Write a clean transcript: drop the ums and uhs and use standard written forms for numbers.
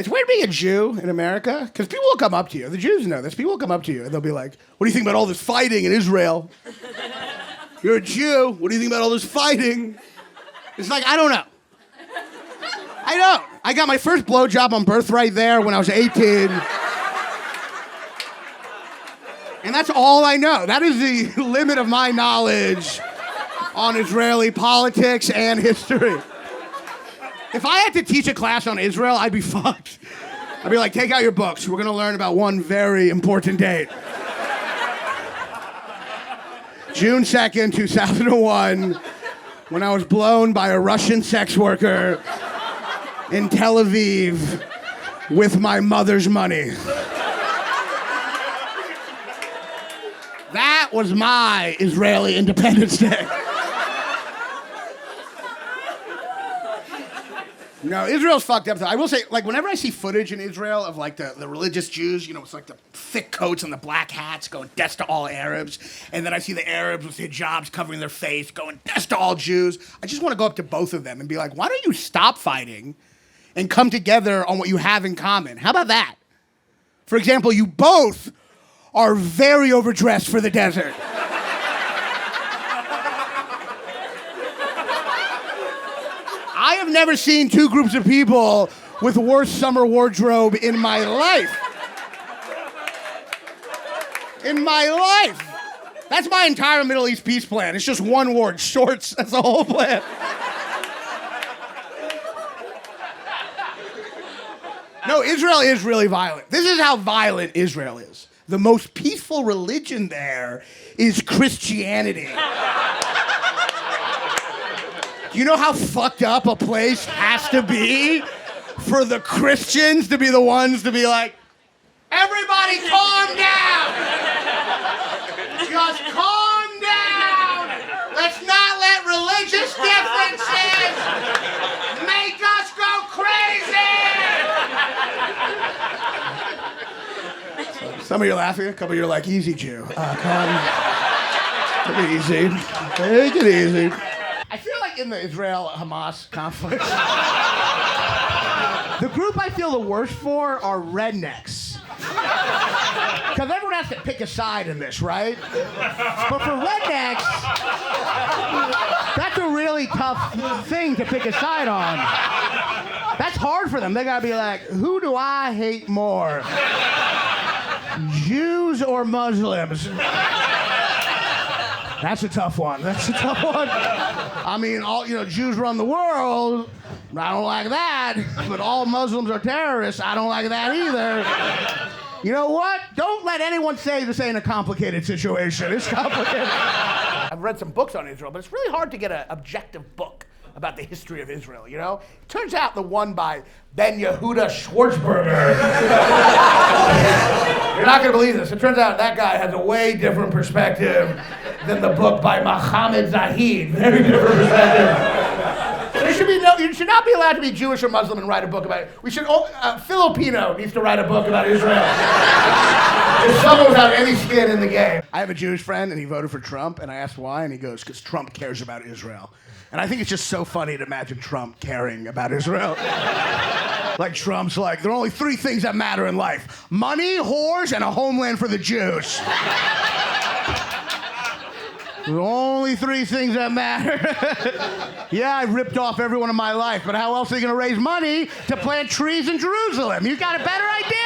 It's weird being a Jew in America, because people will come up to you. The Jews know this. People will come up to you, and they'll be like, what do you think about all this fighting in Israel? You're a Jew. What do you think about all this fighting? It's like, I don't know. I don't. I got my first blowjob on Birthright there when I was 18. And that's all I know. That is the limit of my knowledge on Israeli politics and history. If I had to teach a class on Israel, I'd be fucked. I'd be like, take out your books. We're gonna learn about one very important date. June 2nd, 2001, when I was blown by a Russian sex worker in Tel Aviv with my mother's money. That was my Israeli Independence Day. No, Israel's fucked up though. I will say, like, whenever I see footage in Israel of like the religious Jews, you know, it's like the thick coats and the black hats going death to all Arabs, and then I see the Arabs with hijabs covering their face going death to all Jews, I just want to go up to both of them and be like, why don't you stop fighting and come together on what you have in common? How about that? For example, you both are very overdressed for the desert. I have never seen two groups of people with worse summer wardrobe in my life. In my life. That's my entire Middle East peace plan. It's just one word, shorts. That's the whole plan. No, Israel is really violent. This is how violent Israel is. The most peaceful religion there is Christianity. Do you know how fucked up a place has to be for the Christians to be the ones to be like, everybody calm down! Just calm down! Let's not let religious differences make us go crazy! Some of you are laughing, a couple of you are like, easy, Jew. Take it easy. Take it easy. I feel like in the Israel-Hamas conflict, the group I feel the worst for are rednecks. Because everyone has to pick a side in this, right? But for rednecks, that's a really tough thing to pick a side on. That's hard for them. They gotta be like, who do I hate more? Jews or Muslims? That's a tough one. That's a tough one. I mean, all Jews run the world. I don't like that. But all Muslims are terrorists. I don't like that either. You know what? Don't let anyone say this ain't a complicated situation. It's complicated. I've read some books on Israel, but it's really hard to get an objective book about the history of Israel, you know? Turns out the one by Ben Yehuda Schwartzberger. You're not gonna believe this. It turns out that guy has a way different perspective than the book by Mohammed Zahid. Very different perspective. You should not be allowed to be Jewish or Muslim and write a book about it. Filipino needs to write a book about Israel. If someone without any skin in the game. I have a Jewish friend, and he voted for Trump, and I asked why, and he goes, because Trump cares about Israel. And I think it's just so funny to imagine Trump caring about Israel. Like Trump's like, there are only three things that matter in life: money, whores, and a homeland for the Jews. The only three things that matter. Yeah, I ripped off everyone in my life, but how else are they going to raise money to plant trees in Jerusalem? You got a better idea?